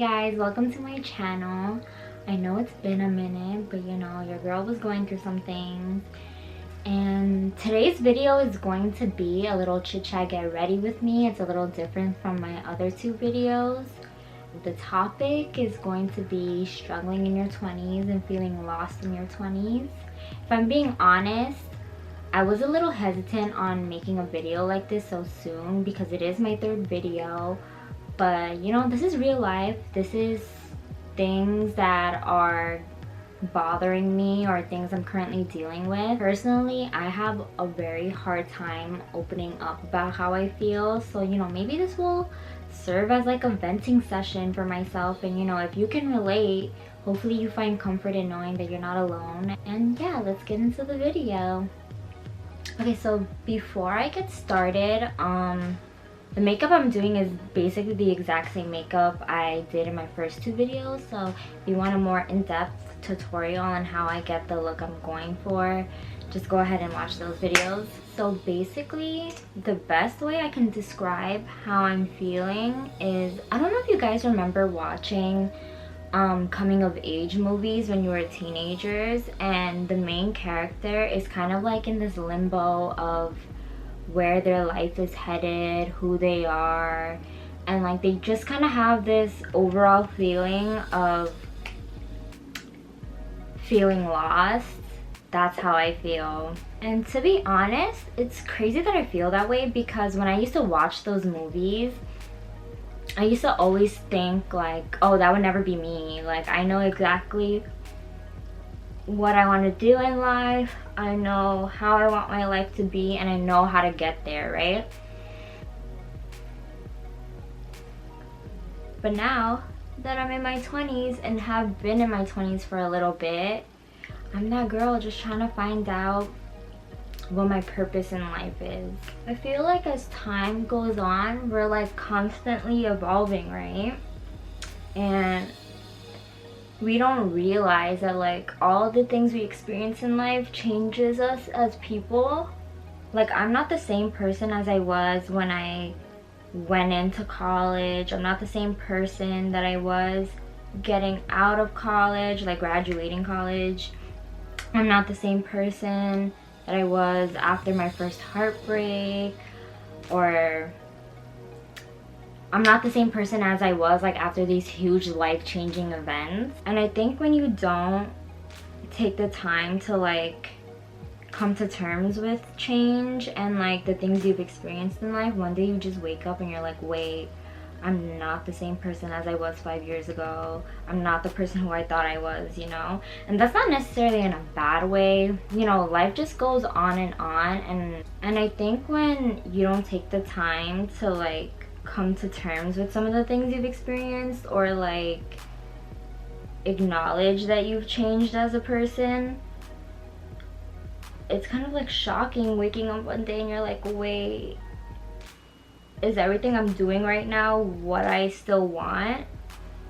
guys, welcome to my channel. I know it's been a minute, but you know, your girl was going through some things. And today's video is going to be a little chit chat get ready with me. It's a little different from my other two videos. The topic is going to be struggling in your 20s and feeling lost in your 20s. If I'm being honest, I was a little hesitant on making a video like this so soon because it is my third video. But you know, this is real life. This is things that are bothering me or things I'm currently dealing with. Personally, I have a very hard time opening up about how I feel. So, you know, maybe this will serve as like a venting session for myself. And you know, if you can relate, hopefully you find comfort in knowing that you're not alone. And yeah, let's get into the video. Okay, so before I get started, the makeup I'm doing is basically the exact same makeup I did in my first two videos. So if you want a more in-depth tutorial on how I get the look I'm going for, just go ahead and watch those videos. So basically, the best way I can describe how I'm feeling is, I don't know if you guys remember watching coming of age movies when you were teenagers, and the main character is kind of like in this limbo of where their life is headed, who they are, and like they just kind of have this overall feeling of feeling lost. That's how I feel. And to be honest, it's crazy that I feel that way because when I used to watch those movies, I used to always think like, oh, that would never be me. Like, I know exactly what I want to do in life. I know how I want my life to be, and I know how to get there, right? But now that I'm in my 20s and have been in my 20s for a little bit, I'm that girl just trying to find out what my purpose in life is. I feel like as time goes on, we're like constantly evolving, right? And we don't realize that like all the things we experience in life changes us as people. Like, I'm not the same person as I was when I went into college. I'm not the same person that I was getting out of college, like graduating college. I'm not the same person that I was after my first heartbreak, or I'm not the same person as I was like after these huge life-changing events. And I think when you don't take the time to like come to terms with change and like the things you've experienced in life, one day you just wake up and you're like, wait, I'm not the same person as I was 5 years ago. I'm not the person who I thought I was, you know? And that's not necessarily in a bad way. You know, life just goes on. And I think when you don't take the time to like come to terms with some of the things you've experienced, or like acknowledge that you've changed as a person, it's kind of like shocking waking up one day and you're like, wait, is everything I'm doing right now what I still want?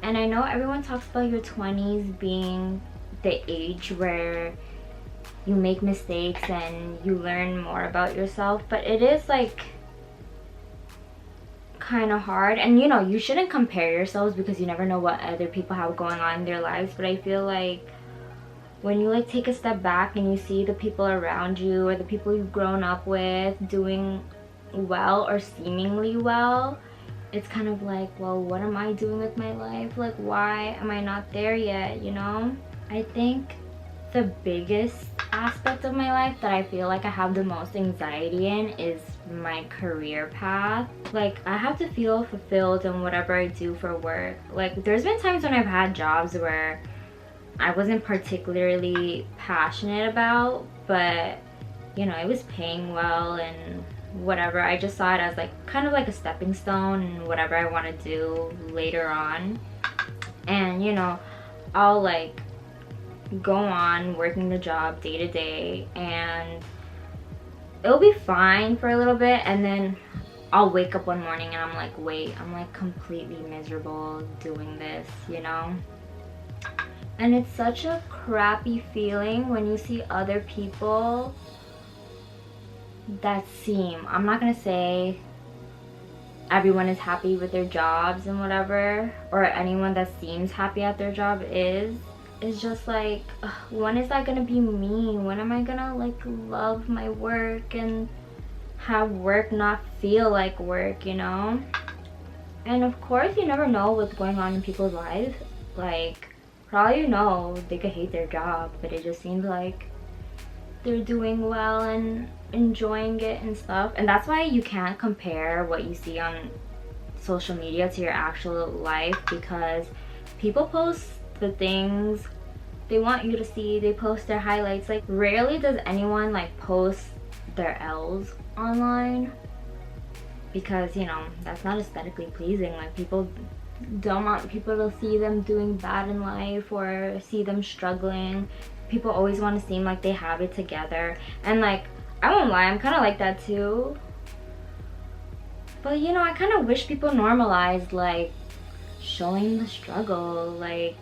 And I know everyone talks about your 20s being the age where you make mistakes and you learn more about yourself, but it is like kind of hard. And you know, you shouldn't compare yourselves because you never know what other people have going on in their lives, but I feel like when you like take a step back and you see the people around you or the people you've grown up with doing well or seemingly well, it's kind of like, well, what am I doing with my life? Like, why am I not there yet, you know? I think the biggest aspect of my life that I feel like I have the most anxiety in is my career path. Like, I have to feel fulfilled in whatever I do for work. Like, there's been times when I've had jobs where I wasn't particularly passionate about, but you know, it was paying well and whatever. I just saw it as like kind of like a stepping stone and whatever I want to do later on. And you know, I'll like go on working the job day to day and it'll be fine for a little bit, and then I'll wake up one morning and I'm like, wait, I'm like completely miserable doing this, you know? And it's such a crappy feeling when you see other people that seem, I'm not gonna say everyone is happy with their jobs and whatever, or anyone that seems happy at their job is. It's just like, ugh, when is that gonna be me? When am I gonna like love my work and have work not feel like work, you know? And of course, you never know what's going on in people's lives. Like, for all you know, they could hate their job, but it just seems like they're doing well and enjoying it and stuff. And that's why you can't compare what you see on social media to your actual life, because people post the things they want you to see. They post their highlights. Like, rarely does anyone like post their L's online, because, you know, that's not aesthetically pleasing. Like, people don't want people to see them doing bad in life or see them struggling. People always want to seem like they have it together, and like, I won't lie, I'm kind of like that too. But you know, I kind of wish people normalized like showing the struggle, like,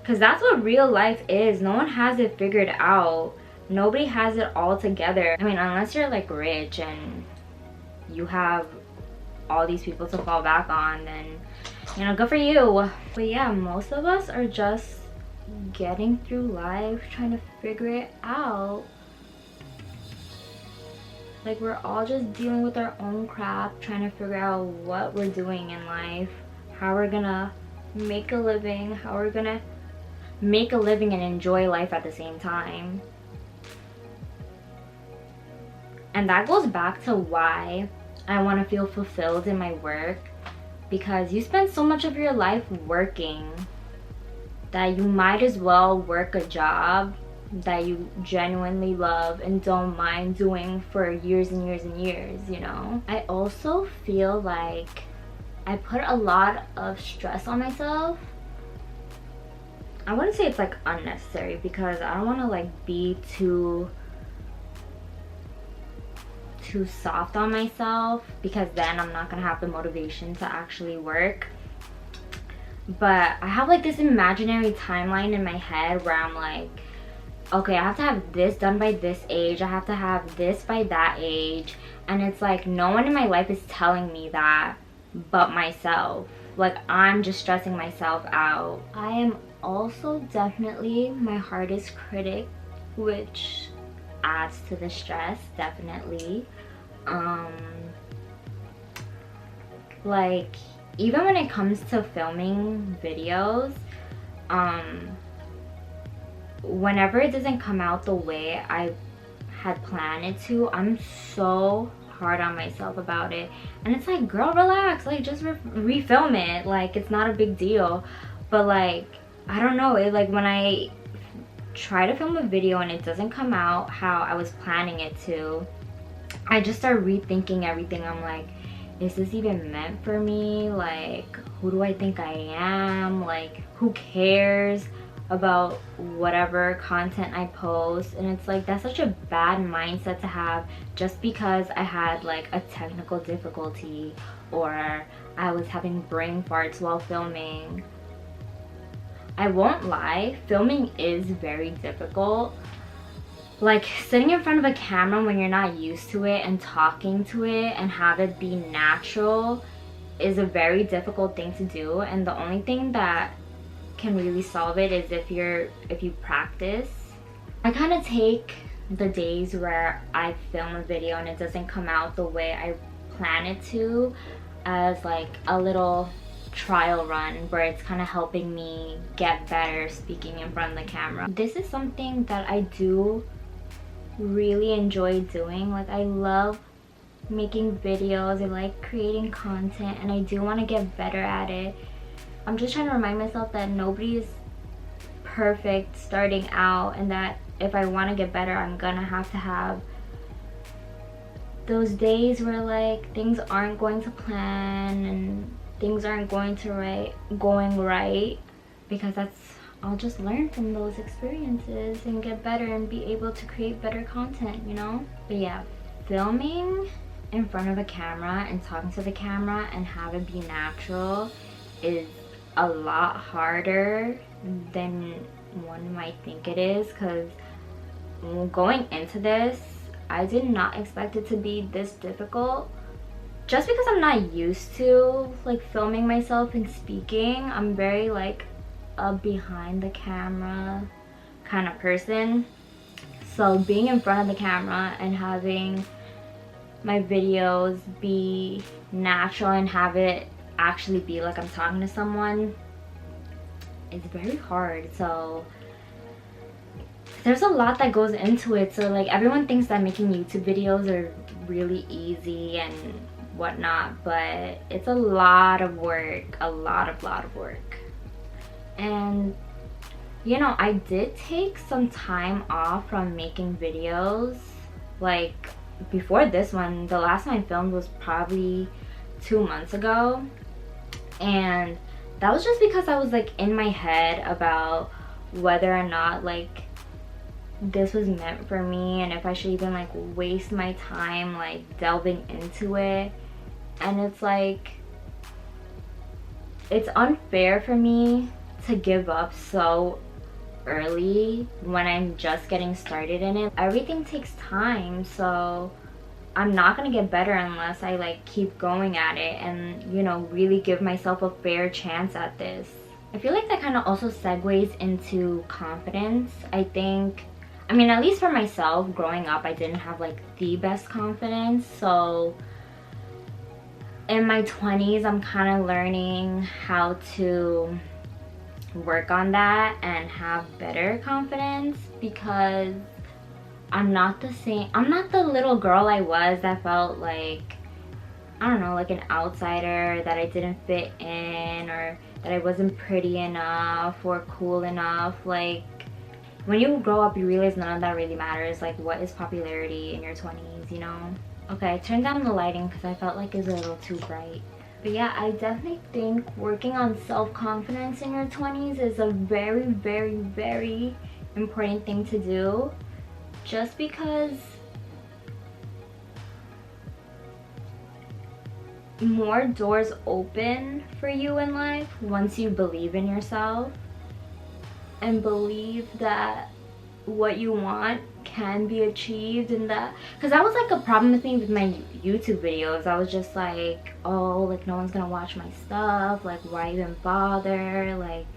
because that's what real life is. No one has it figured out. Nobody has it all together. I mean, unless you're like rich and you have all these people to fall back on, then, you know, good for you. But yeah, most of us are just getting through life, trying to figure it out. Like, we're all just dealing with our own crap, trying to figure out what we're doing in life, how we're gonna make a living, how we're gonna make a living and enjoy life at the same time. And that goes back to why I want to feel fulfilled in my work, because you spend so much of your life working that you might as well work a job that you genuinely love and don't mind doing for years and years and years, you know? I also feel like I put a lot of stress on myself. I wouldn't say it's like unnecessary, because I don't want to like be too soft on myself, because then I'm not gonna have the motivation to actually work. But I have like this imaginary timeline in my head where I'm like, okay, I have to have this done by this age, I have to have this by that age, and it's like no one in my life is telling me that but myself. Like, I'm just stressing myself out. I am also definitely my hardest critic, which adds to the stress, definitely. Like, even when it comes to filming videos, whenever it doesn't come out the way I had planned it to, I'm so hard on myself about it. And it's like, girl, relax, like, just refilm it, like, it's not a big deal. But like, I don't know, it, like, when I try to film a video and it doesn't come out how I was planning it to, I just start rethinking everything. I'm like, is this even meant for me? Like, who do I think I am? Like, who cares about whatever content I post? And it's like, that's such a bad mindset to have just because I had like a technical difficulty or I was having brain farts while filming. I won't lie, filming is very difficult. Like, sitting in front of a camera when you're not used to it and talking to it and have it be natural is a very difficult thing to do. And the only thing that can really solve it is if you practice. I kind of take the days where I film a video and it doesn't come out the way I plan it to as like a little trial run where it's kind of helping me get better speaking in front of the camera. This is something that I do really enjoy doing. Like, I love making videos, I like creating content, and I do want to get better at it. I'm just trying to remind myself that nobody is perfect starting out, and that if I want to get better, I'm gonna have to have those days where like things aren't going to plan and things aren't going right, because I'll just learn from those experiences and get better and be able to create better content, you know? But yeah, filming in front of a camera and talking to the camera and have it be natural is a lot harder than one might think it is, because going into this, I did not expect it to be this difficult. just because I'm not used to like filming myself and speaking, I'm very like a behind the camera kind of person. So being in front of the camera and having my videos be natural and have it actually be like I'm talking to someone is very hard. So there's a lot that goes into it. So like everyone thinks that making YouTube videos are really easy and whatnot, but it's a lot of work, a lot of work. And you know, I did take some time off from making videos. Like before this one, the last time I filmed was probably 2 months ago, and that was just because I was like in my head about whether or not like this was meant for me and if I should even like waste my time like delving into it. And it's like, it's unfair for me to give up so early when I'm just getting started in it. Everything takes time, so I'm not gonna get better unless I like keep going at it and, you know, really give myself a fair chance at this. I feel like that kind of also segues into confidence. I think, I mean, at least for myself, growing up, I didn't have like the best confidence. So in my 20s, I'm kind of learning how to work on that and have better confidence, because I'm not the same. I'm not the little girl I was that felt like, I don't know, like an outsider, that I didn't fit in or that I wasn't pretty enough or cool enough. Like when you grow up, you realize none of that really matters. Like what is popularity in your 20s, you know? Okay, turn down the lighting because I felt like it was a little too bright. But yeah, I definitely think working on self-confidence in your 20s is a very, very, very important thing to do. Just because more doors open for you in life once you believe in yourself and believe that what you want can be achieved. And that, because that was like a problem with me with my YouTube videos. I was just like, oh, like no one's gonna watch my stuff, like why even bother, like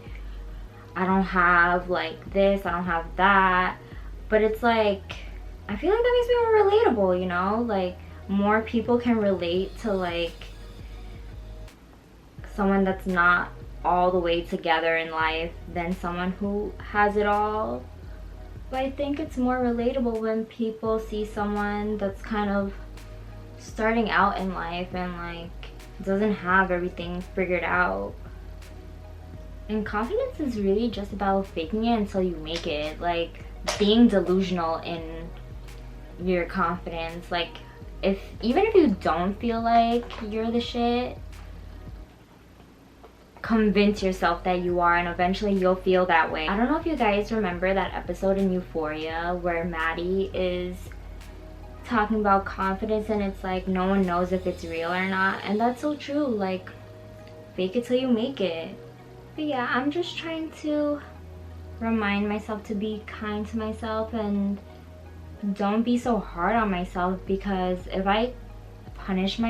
I don't have like this, I don't have that. But it's like, I feel like that makes me more relatable, you know? Like more people can relate to like someone that's not all the way together in life than someone who has it all. But I think it's more relatable when people see someone that's kind of starting out in life and like doesn't have everything figured out. And confidence is really just about faking it until you make it. Like being delusional in your confidence. Like even if you don't feel like you're the shit, convince yourself that you are, and eventually you'll feel that way. I don't know if you guys remember that episode in Euphoria where Maddie is talking about confidence and it's like no one knows if it's real or not, and that's so true. Like fake it till you make it. But yeah, I'm just trying to remind myself to be kind to myself and don't be so hard on myself, because if I punish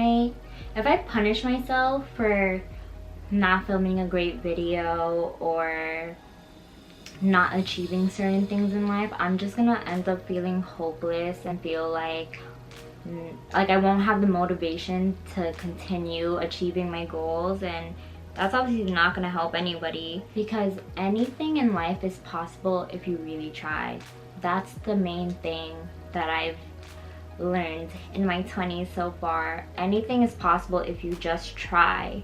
myself for not filming a great video or not achieving certain things in life, I'm just gonna end up feeling hopeless and feel like I won't have the motivation to continue achieving my goals. And that's obviously not gonna help anybody, because anything in life is possible if you really try. That's the main thing that I've learned in my 20s so far. Anything is possible if you just try.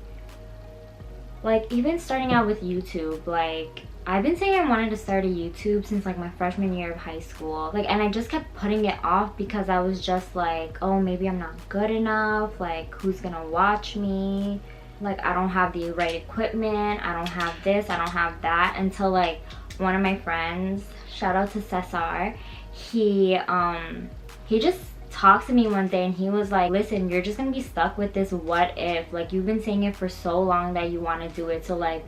Like even starting out with YouTube, like I've been saying I wanted to start a YouTube since like my freshman year of high school. Like, and I just kept putting it off because I was just like, oh, maybe I'm not good enough. Like who's gonna watch me? Like I don't have the right equipment. I don't have this, I don't have that. Until like one of my friends, shout out to Cesar, he just talked to me one day and he was like, listen, you're just gonna be stuck with this what if. Like you've been saying it for so long that you want to do it, so like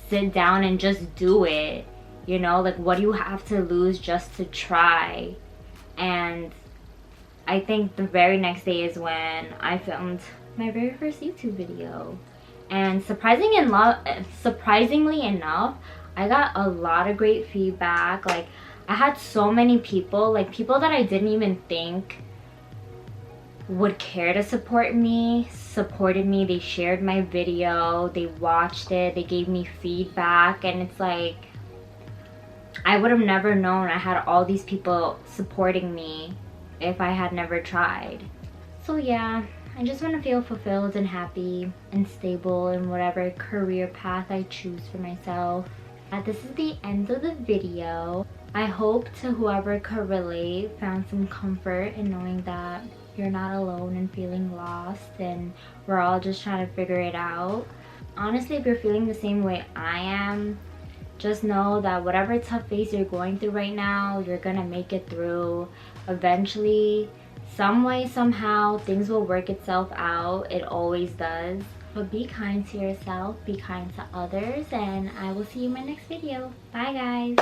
sit down and just do it, you know? Like what do you have to lose just to try? And I think the very next day is when I filmed my very first YouTube video. And surprisingly enough, I got a lot of great feedback. Like, I had so many people, like people that I didn't even think would care to support me, supported me. They shared my video, they watched it, they gave me feedback, and it's like, I would have never known I had all these people supporting me if I had never tried. So yeah, I just want to feel fulfilled and happy and stable in whatever career path I choose for myself. This is the end of the video. I hope to whoever could relate found some comfort in knowing that you're not alone and feeling lost, and we're all just trying to figure it out. Honestly, if you're feeling the same way I am, just know that whatever tough phase you're going through right now, you're gonna make it through. Eventually, some way, somehow, things will work itself out. It always does. But be kind to yourself, be kind to others, and I will see you in my next video. Bye guys!